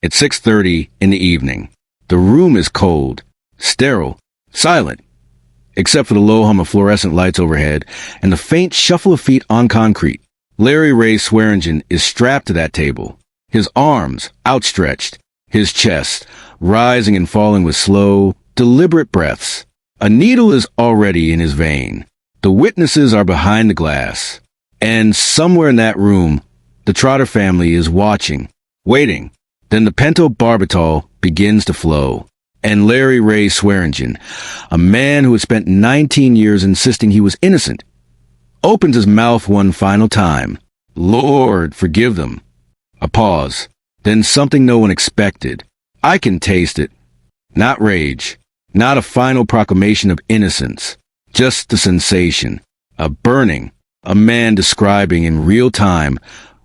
It's 6:30 in the evening. The room is cold, sterile, silent, except for the low hum of fluorescent lights overhead and the faint shuffle of feet on concrete. LarrySwearingen is strapped to that table, his arms outstretched, his chest rising and falling with slow, deliberate breaths. A needle is already in his vein. The witnesses are behind the glass. And somewhere in that room, the Trotter family is watching, waiting. Then the pentobarbital begins to flow. And LarrySwearingen, a man who had spent 19 years insisting he was innocent, opens his mouth one final time. Lord, forgive them. A pause. Then something no one expected. I can taste it. Not rage. Not a final proclamation of innocence. Just the sensation. A burning. A man describing in real time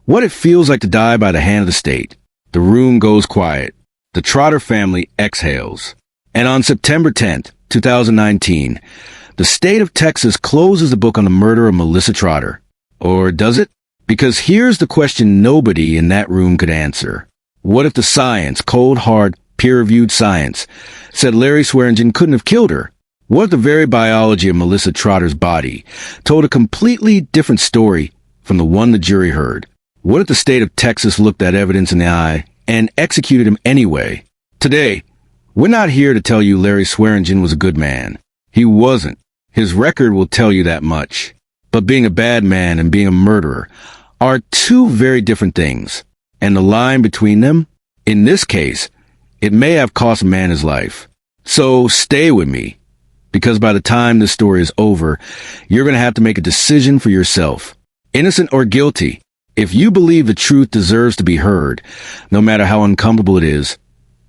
what it feels like to die by the hand of the state. The room goes quiet. The Trotter family exhales. And on September 10th, 2019, the state of Texas closes the book on the murder of Melissa Trotter. Or does it? Because here's the question nobody in that room could answer. What if the science, cold, hard, peer-reviewed science, said LarrySwearingen couldn't have killed her? What if the very biology of Melissa Trotter's body told a completely different story from the one the jury heard? What if the state of Texas looked that evidence in the eye and executed him anyway? Today, we're not here to tell you LarrySwearingen was a good man. He wasn't. His record will tell you that much. But being a bad man and being a murderer are two very different things. And the line between them, in this case, it may have cost a man his life. So stay with me, because by the time this story is over, you're going to have to make a decision for yourself. Innocent or guilty. If you believe the truth deserves to be heard, no matter how uncomfortable it is,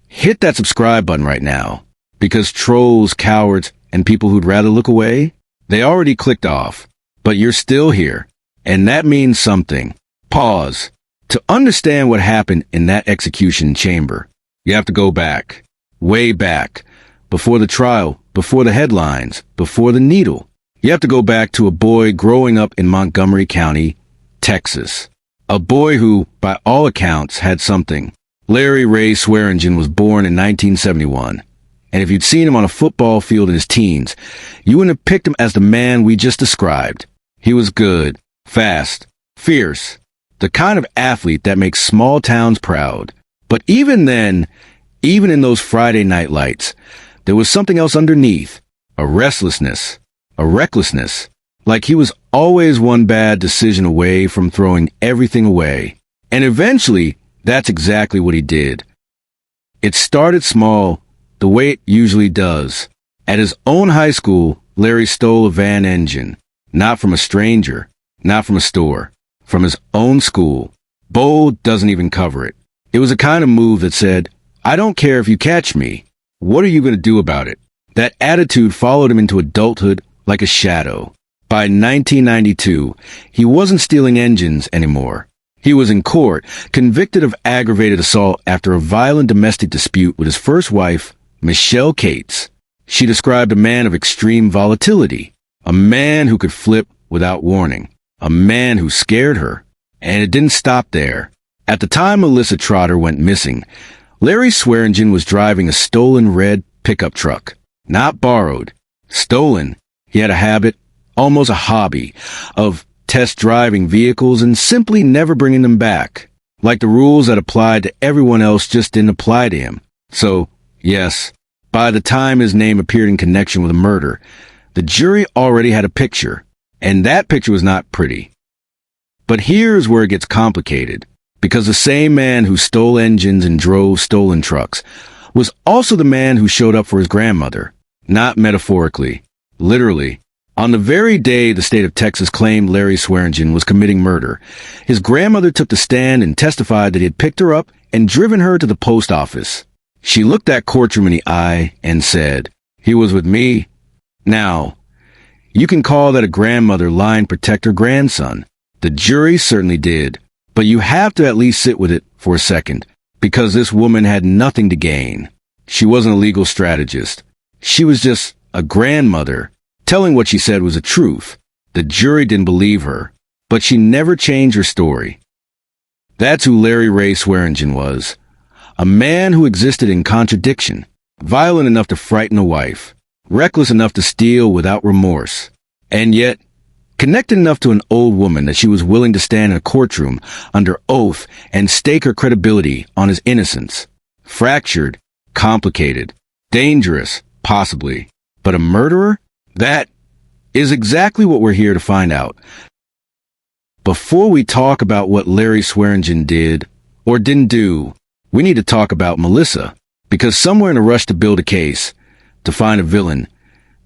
hit that subscribe button right now. Because trolls, cowards, and people who'd rather look away, they already clicked off. But you're still here, and that means something. Pause. To understand what happened in that execution chamber, you have to go back, way back, before the trial, before the headlines, before the needle. You have to go back to a boy growing up in Montgomery County, Texas. A boy who, by all accounts, had something. LarrySwearingen was born in 1971. And if you'd seen him on a football field in his teens, you wouldn't have picked him as the man we just described. He was good, fast, fierce, the kind of athlete that makes small towns proud. But even then, even in those Friday night lights, there was something else underneath, a restlessness, a recklessness, like he was always one bad decision away from throwing everything away. And eventually, that's exactly what he did. It started small, the way it usually does. At his own high school, Larry stole a van engine, not from a stranger, not from a store, from his own school. Bold doesn't even cover it. It was a kind of move that said, I don't care if you catch me. What are you going to do about it? That attitude followed him into adulthood like a shadow. By 1992, he wasn't stealing engines anymore. He was in court, convicted of aggravated assault after a violent domestic dispute with his first wife, Michelle Cates. She described a man of extreme volatility, a man who could flip without warning, a man who scared her. And it didn't stop there. At the time Melissa Trotter went missing, LarrySwearingen was driving a stolen red pickup truck. Not borrowed. Stolen. He had a habit, almost a hobby, of test driving vehicles and simply never bringing them back. Like the rules that applied to everyone else just didn't apply to him. So, yes, by the time his name appeared in connection with a murder, the jury already had a picture. And that picture was not pretty. But here's where it gets complicated. Because the same man who stole engines and drove stolen trucks was also the man who showed up for his grandmother. Not metaphorically. Literally. On the very day the state of Texas claimed LarrySwearingen was committing murder, his grandmother took the stand and testified that he had picked her up and driven her to the post office. She looked that courtroom in the eye and said, "He was with me." Now, you can call that a grandmother lying to protect her grandson. The jury certainly did. But you have to at least sit with it for a second, because this woman had nothing to gain. She wasn't a legal strategist. She was just a grandmother, telling what she said was the truth. The jury didn't believe her, but she never changed her story. That's who LarrySwearingen was. A man who existed in contradiction, violent enough to frighten a wife, reckless enough to steal without remorse, and yet connected enough to an old woman that she was willing to stand in a courtroom under oath and stake her credibility on his innocence. Fractured, complicated, dangerous, possibly. But a murderer? That is exactly what we're here to find out. Before we talk about what LarrySwearingen did or didn't do, we need to talk about Melissa, because somewhere in a rush to build a case, to find a villain,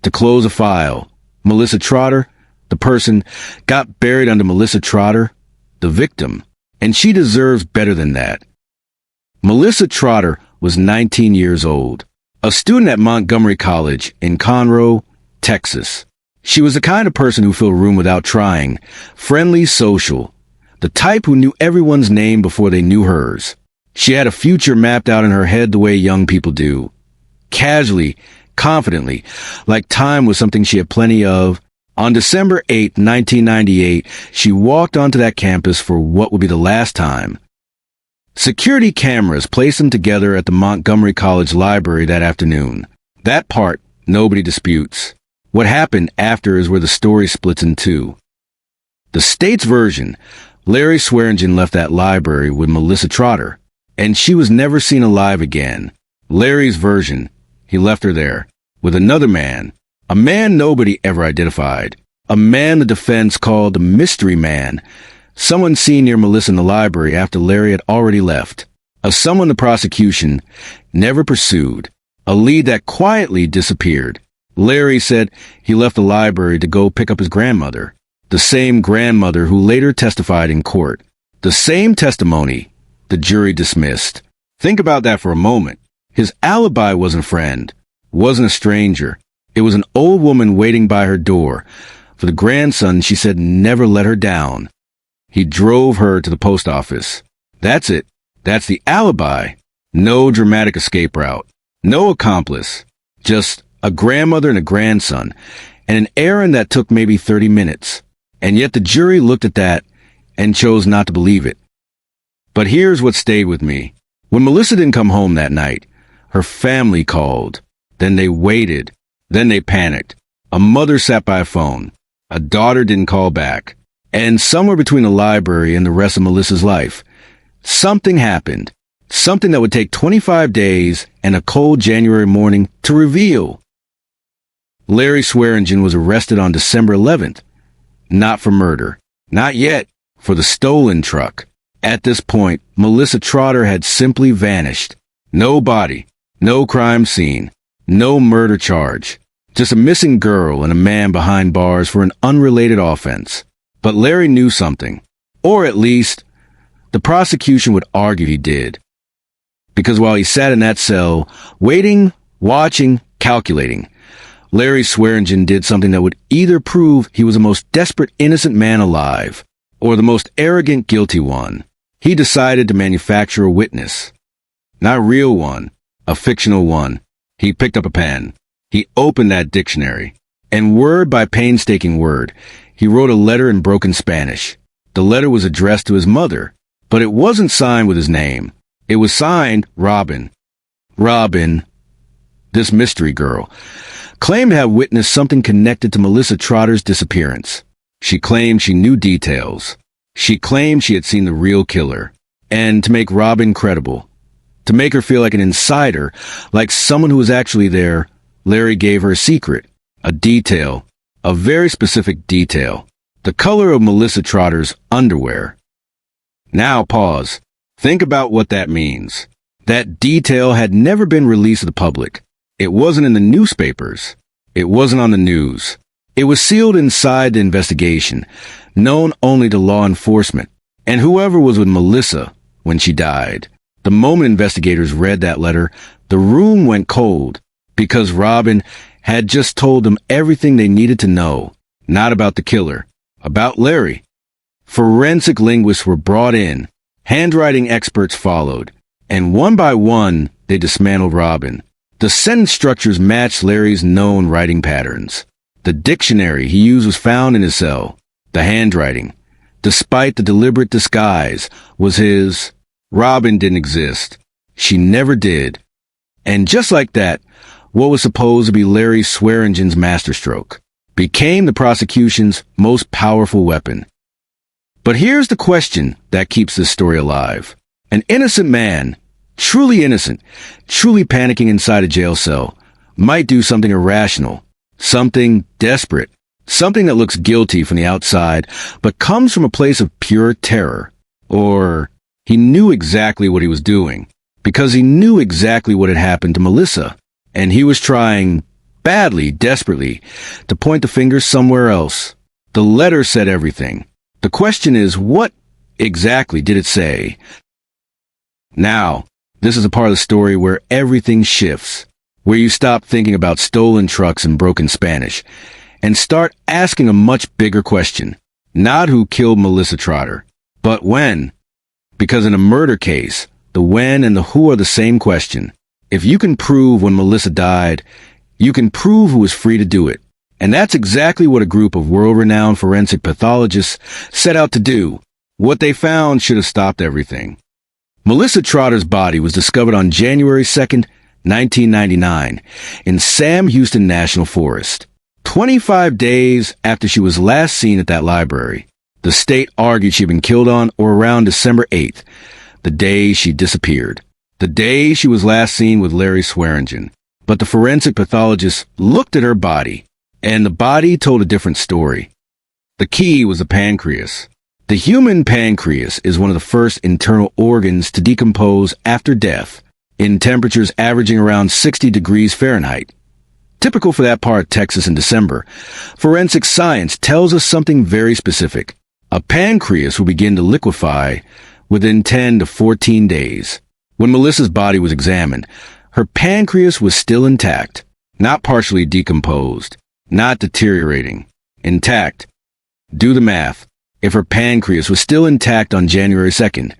to close a file, Melissa Trotter, the person, got buried under Melissa Trotter, the victim, and she deserves better than that. Melissa Trotter was 19 years old, a student at Montgomery College in Conroe, Texas. She was the kind of person who filled a room without trying, friendly, social, the type who knew everyone's name before they knew hers. She had a future mapped out in her head the way young people do. Casually, confidently, like time was something she had plenty of. On December 8, 1998, she walked onto that campus for what would be the last time. Security cameras placed them together at the Montgomery College library that afternoon. That part, nobody disputes. What happened after is where the story splits in two. The state's version, LarrySwearingen left that library with Melissa Trotter, and she was never seen alive again. Larry's version, he left her there, with another man, a man nobody ever identified, a man the defense called the mystery man, someone seen near Melissa in the library after Larry had already left, a someone the prosecution never pursued, a lead that quietly disappeared. Larry said he left the library to go pick up his grandmother, the same grandmother who later testified in court. The same testimony the jury dismissed. Think about that for a moment. His alibi wasn't a friend, wasn't a stranger. It was an old woman waiting by her door for the grandson she said never let her down. He drove her to the post office. That's it. That's the alibi. No dramatic escape route. No accomplice. Just a grandmother and a grandson, and an errand that took maybe 30 minutes. And yet the jury looked at that and chose not to believe it. But here's what stayed with me. When Melissa didn't come home that night, her family called. Then they waited. Then they panicked. A mother sat by a phone. A daughter didn't call back. And somewhere between the library and the rest of Melissa's life, something happened. Something that would take 25 days and a cold January morning to reveal. LarrySwearingen was arrested on December 11th. Not for murder. Not yet. For the stolen truck. At this point, Melissa Trotter had simply vanished. No body. No crime scene. No murder charge. Just a missing girl and a man behind bars for an unrelated offense. But Larry knew something. Or at least, the prosecution would argue he did. Because while he sat in that cell, waiting, watching, calculating, LarrySwearingen did something that would either prove he was the most desperate innocent man alive, or the most arrogant guilty one. He decided to manufacture a witness. Not a real one, a fictional one. He picked up a pen. He opened that dictionary. And word by painstaking word, he wrote a letter in broken Spanish. The letter was addressed to his mother, but it wasn't signed with his name. It was signed Robin. Robin, this mystery girl, claimed to have witnessed something connected to Melissa Trotter's disappearance. She claimed she knew details. She claimed she had seen the real killer. And to make Robin credible, to make her feel like an insider, like someone who was actually there, Larry gave her a secret, a detail, a very specific detail, the color of Melissa Trotter's underwear. Now pause. Think about what that means. That detail had never been released to the public. It wasn't in the newspapers. It wasn't on the news. It was sealed inside the investigation, known only to law enforcement, and whoever was with Melissa when she died. The moment investigators read that letter, the room went cold, because Robin had just told them everything they needed to know, not about the killer, about Larry. Forensic linguists were brought in, handwriting experts followed, and one by one, they dismantled Robin. The sentence structures matched Larry's known writing patterns. The dictionary he used was found in his cell. The handwriting, despite the deliberate disguise, was his. Robin didn't exist. She never did. And just like that, what was supposed to be LarrySwearingen's masterstroke became the prosecution's most powerful weapon. But here's the question that keeps this story alive. An innocent man, truly innocent, truly panicking inside a jail cell, might do something irrational, something desperate, something that looks guilty from the outside, but comes from a place of pure terror. Or he knew exactly what he was doing, because he knew exactly what had happened to Melissa, and he was trying, badly, desperately, to point the finger somewhere else. The letter said everything. The question is, what exactly did it say? Now, this is a part of the story where everything shifts, where you stop thinking about stolen trucks and broken Spanish, and start asking a much bigger question. Not who killed Melissa Trotter, but when. Because in a murder case, the when and the who are the same question. If you can prove when Melissa died, you can prove who was free to do it. And that's exactly what a group of world-renowned forensic pathologists set out to do. What they found should have stopped everything. Melissa Trotter's body was discovered on January 2nd, 1999, in Sam Houston National Forest. 25 days after she was last seen at that library. The state argued she'd been killed on or around December 8th, the day she disappeared. The day she was last seen with LarrySwearingen. But the forensic pathologists looked at her body, and the body told a different story. The key was the pancreas. The human pancreas is one of the first internal organs to decompose after death, in temperatures averaging around 60 degrees Fahrenheit. Typical for that part of Texas in December, forensic science tells us something very specific. A pancreas will begin to liquefy within 10 to 14 days. When Melissa's body was examined, her pancreas was still intact, not partially decomposed, not deteriorating, intact. Do the math. If her pancreas was still intact on January 2nd,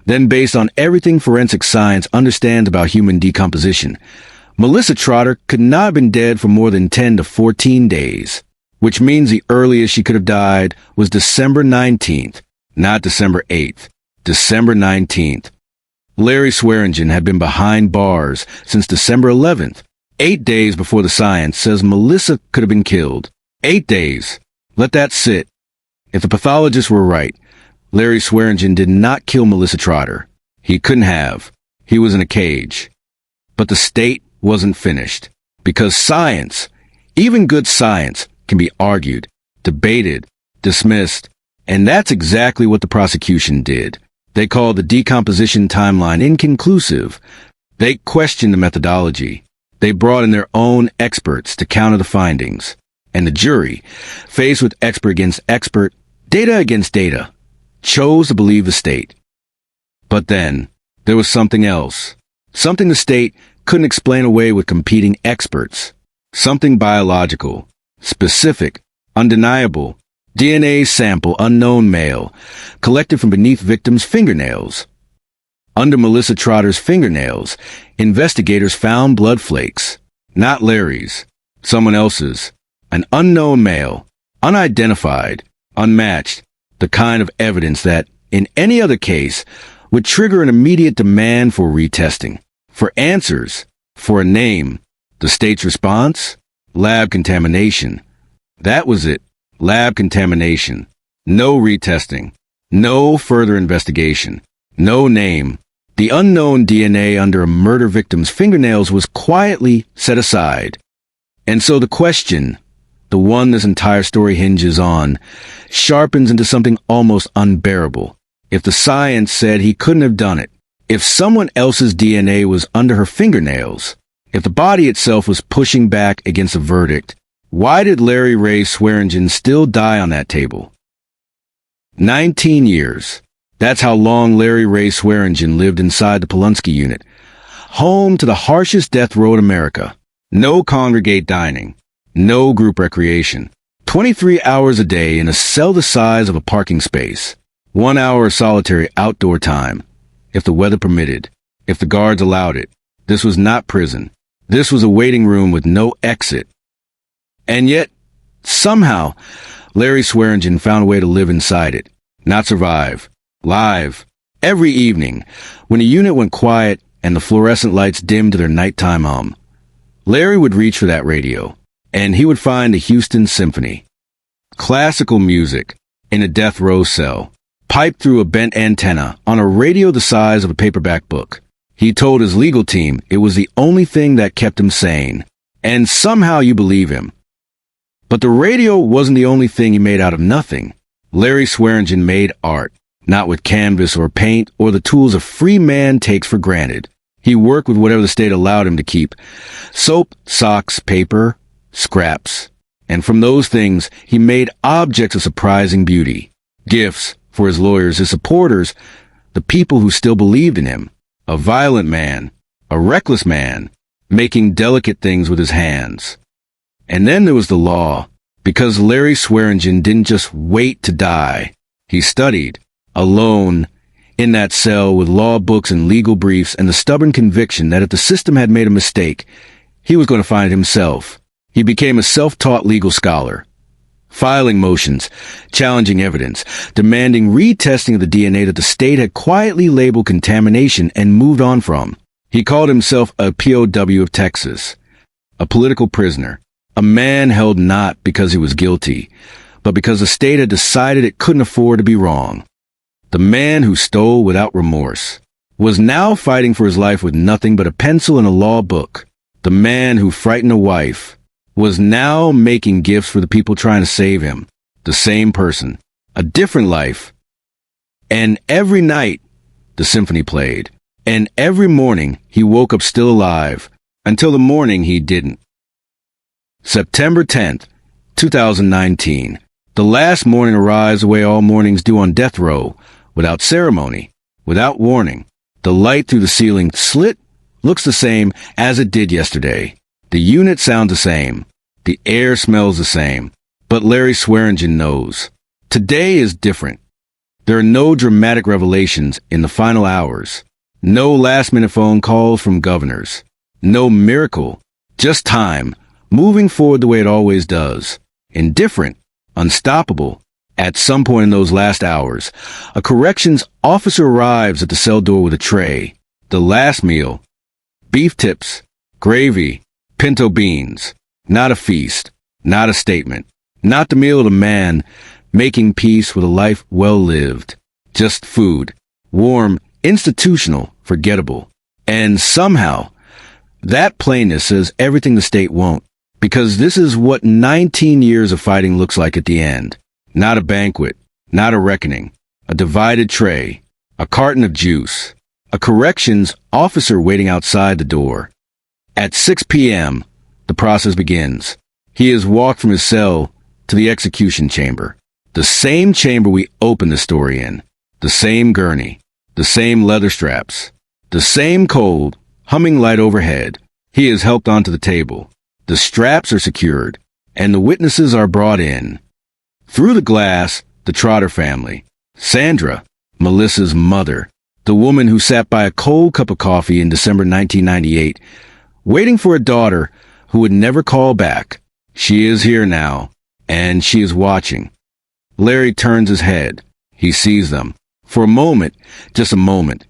then based on everything forensic science understands about human decomposition, Melissa Trotter could not have been dead for more than 10 to 14 days, which means the earliest she could have died was December 19th, not December 8th, December 19th. LarrySwearingen had been behind bars since December 11th, 8 days before the science says Melissa could have been killed. 8 days. Let that sit. If the pathologists were right, LarrySwearingen did not kill Melissa Trotter. He couldn't have. He was in a cage. But the state wasn't finished. Because science, even good science, can be argued, debated, dismissed, and that's exactly what the prosecution did. They called the decomposition timeline inconclusive. They questioned the methodology. They brought in their own experts to counter the findings. And the jury, faced with expert against expert, data against data, chose to believe the state. But then, there was something else. Something the state couldn't explain away with competing experts. Something biological, specific, undeniable. DNA sample unknown male, collected from beneath victim's fingernails. Under Melissa Trotter's fingernails, investigators found blood flakes. Not Larry's, someone else's. An unknown male, unidentified, unmatched, the kind of evidence that, in any other case, would trigger an immediate demand for retesting, for answers, for a name. The state's response? Lab contamination. That was it. Lab contamination. No retesting. No further investigation. No name. The unknown DNA under a murder victim's fingernails was quietly set aside. And so the question, the one this entire story hinges on, sharpens into something almost unbearable. If the science said he couldn't have done it, if someone else's DNA was under her fingernails, if the body itself was pushing back against a verdict, why did LarrySwearingen still die on that table? 19 years. That's how long LarrySwearingen lived inside the Polunsky unit, home to the harshest death row in America. No congregate dining, no group recreation. 23 hours a day in a cell the size of a parking space. 1 hour of solitary outdoor time, if the weather permitted, if the guards allowed it. This was not prison. This was a waiting room with no exit. And yet, somehow, LarrySwearingen found a way to live inside it, not survive. Live. Every evening, when the unit went quiet and the fluorescent lights dimmed to their nighttime hum. Larry would reach for that radio, and he would find a Houston symphony. Classical music in a death row cell, piped through a bent antenna on a radio the size of a paperback book. He told his legal team it was the only thing that kept him sane. And somehow you believe him. But the radio wasn't the only thing he made out of nothing. LarrySwearingen made art, not with canvas or paint or the tools a free man takes for granted. He worked with whatever the state allowed him to keep. Soap, socks, paper, scraps. And from those things, he made objects of surprising beauty. Gifts for his lawyers, his supporters, the people who still believed in him. A violent man, a reckless man, making delicate things with his hands. And then there was the law, because LarrySwearingen didn't just wait to die. He studied, alone, in that cell with law books and legal briefs and the stubborn conviction that if the system had made a mistake, he was going to find it himself. He became a self-taught legal scholar, filing motions, challenging evidence, demanding retesting of the DNA that the state had quietly labeled contamination and moved on from. He called himself a POW of Texas, a political prisoner, a man held not because he was guilty, but because the state had decided it couldn't afford to be wrong. The man who stole without remorse was now fighting for his life with nothing but a pencil and a law book. The man who frightened a wife was now making gifts for the people trying to save him. The same person, a different life. And every night, the symphony played. And every morning, he woke up still alive, until the morning he didn't. September 10th, 2019. The last morning arrives the way all mornings do on death row, without ceremony, without warning. The light through the ceiling slit looks the same as it did yesterday. The unit sounds the same. The air smells the same. But LarrySwearingen knows. Today is different. There are no dramatic revelations in the final hours. No last-minute phone calls from governors. No miracle. Just time, moving forward the way it always does. Indifferent. Unstoppable. At some point in those last hours, a corrections officer arrives at the cell door with a tray. The last meal. Beef tips. Gravy. Pinto beans. Not a feast. Not a statement. Not the meal of a man making peace with a life well lived. Just food. Warm. Institutional, forgettable. And somehow, that plainness says everything the state won't, because this is what 19 years of fighting looks like at the end. Not a banquet, not a reckoning, a divided tray, a carton of juice, a corrections officer waiting outside the door. At 6 p.m., the process begins. He is walked from his cell to the execution chamber, the same chamber we opened the story in, the same gurney, the same leather straps, the same cold, humming light overhead. He is helped onto the table. The straps are secured, and the witnesses are brought in. Through the glass, the Trotter family. Sandra, Melissa's mother, the woman who sat by a cold cup of coffee in December 1998, waiting for a daughter who would never call back. She is here now, and she is watching. Larry turns his head. He sees them. For a moment, just a moment,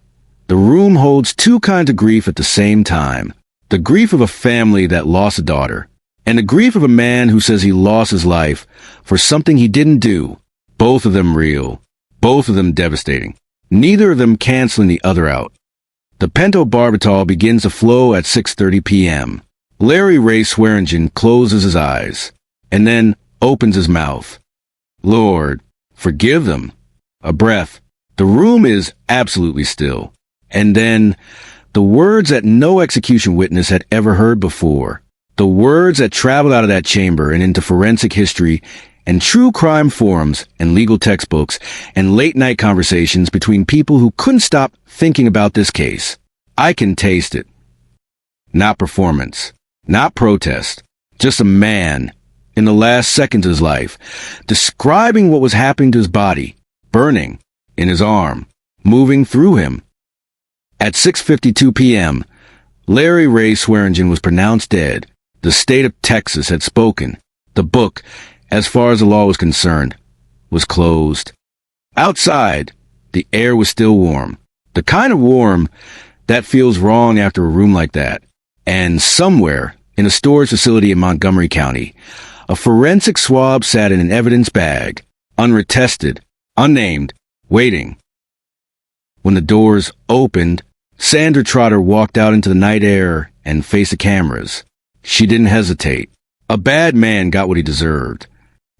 the room holds two kinds of grief at the same time. The grief of a family that lost a daughter, and the grief of a man who says he lost his life for something he didn't do. Both of them real. Both of them devastating. Neither of them canceling the other out. The pentobarbital begins to flow at 6:30 p.m. LarrySwearingen closes his eyes, and then opens his mouth. Lord, forgive them. A breath. The room is absolutely still. And then, the words that no execution witness had ever heard before. The words that traveled out of that chamber and into forensic history and true crime forums and legal textbooks and late-night conversations between people who couldn't stop thinking about this case. I can taste it. Not performance. Not protest. Just a man, in the last seconds of his life, describing what was happening to his body, burning, in his arm, moving through him. At 6:52 p.m., LarrySwearingen was pronounced dead. The state of Texas had spoken. The book, as far as the law was concerned, was closed. Outside, the air was still warm. The kind of warm That feels wrong after a room like that. And somewhere, in a storage facility in Montgomery County, a forensic swab sat in an evidence bag, unretested, unnamed, waiting. When the doors opened, Sandra Trotter walked out into the night air and faced the cameras. She didn't hesitate. A bad man got what he deserved.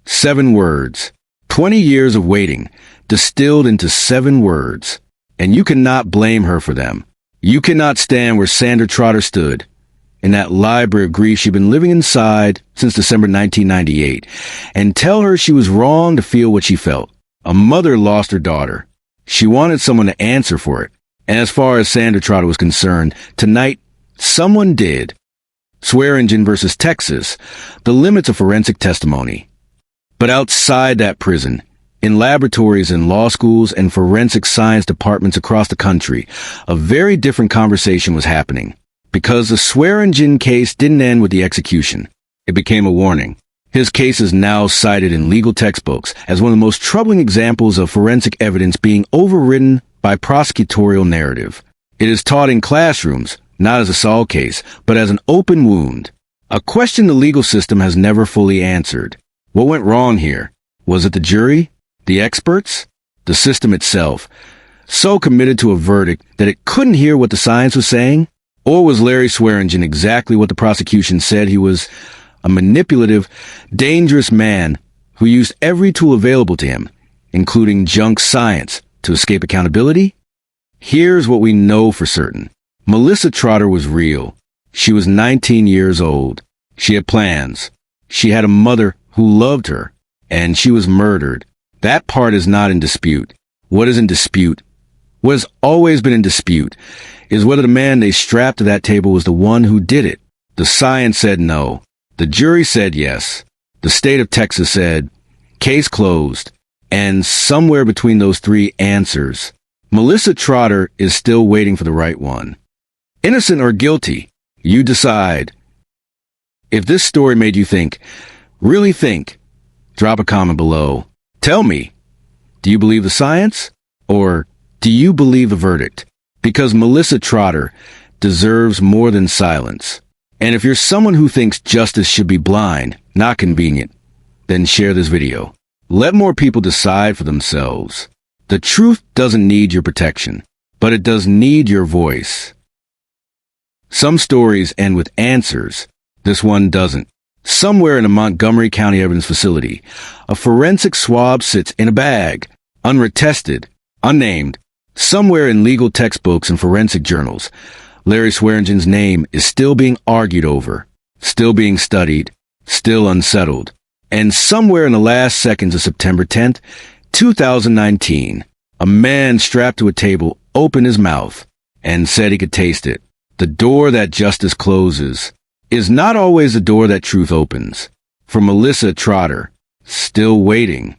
7 words. 20 years of waiting, distilled into 7 words. And you cannot blame her for them. You cannot stand where Sandra Trotter stood, in that library of grief she'd been living inside since December 1998, and tell her she was wrong to feel what she felt. A mother lost her daughter. She wanted someone to answer for it. And as far as Sandra Trotter was concerned, tonight, someone did. Swearingen versus Texas, the limits of forensic testimony. But outside that prison, in laboratories in law schools and forensic science departments across the country, a very different conversation was happening. Because the Swearingen case didn't end with the execution, it became a warning. His case is now cited in legal textbooks as one of the most troubling examples of forensic evidence being overridden by prosecutorial narrative. It is taught in classrooms, not as a solved case, but as an open wound. A question the legal system has never fully answered. What went wrong here? Was it the jury? The experts? The system itself? So committed to a verdict that it couldn't hear what the science was saying? Or was LarrySwearingen exactly what the prosecution said he was? A manipulative, dangerous man who used every tool available to him, including junk science, to escape accountability? Here's what we know for certain. Melissa Trotter was real. She was 19 years old. She had plans. She had a mother who loved her, and she was murdered. That part is not in dispute. What is in dispute, what has always been in dispute, is whether the man they strapped to that table was the one who did it. The science said no. The jury said yes. The state of Texas said, case closed. And somewhere between those 3 answers, Melissa Trotter is still waiting for the right one. Innocent or guilty, you decide. If this story made you think, really think, drop a comment below. Tell me, do you believe the science? Or do you believe the verdict? Because Melissa Trotter deserves more than silence. And if you're someone who thinks justice should be blind, not convenient, then share this video. Let more people decide for themselves. The truth doesn't need your protection, but it does need your voice. Some stories end with answers. This one doesn't. Somewhere in a Montgomery County evidence facility, a forensic swab sits in a bag, unretested, unnamed. Somewhere in legal textbooks and forensic journals, LarrySwearingen's name is still being argued over, still being studied, still unsettled. And somewhere in the last seconds of September 10th, 2019, a man strapped to a table opened his mouth and said he could taste it. The door that justice closes is not always the door that truth opens. For Melissa Trotter, still waiting.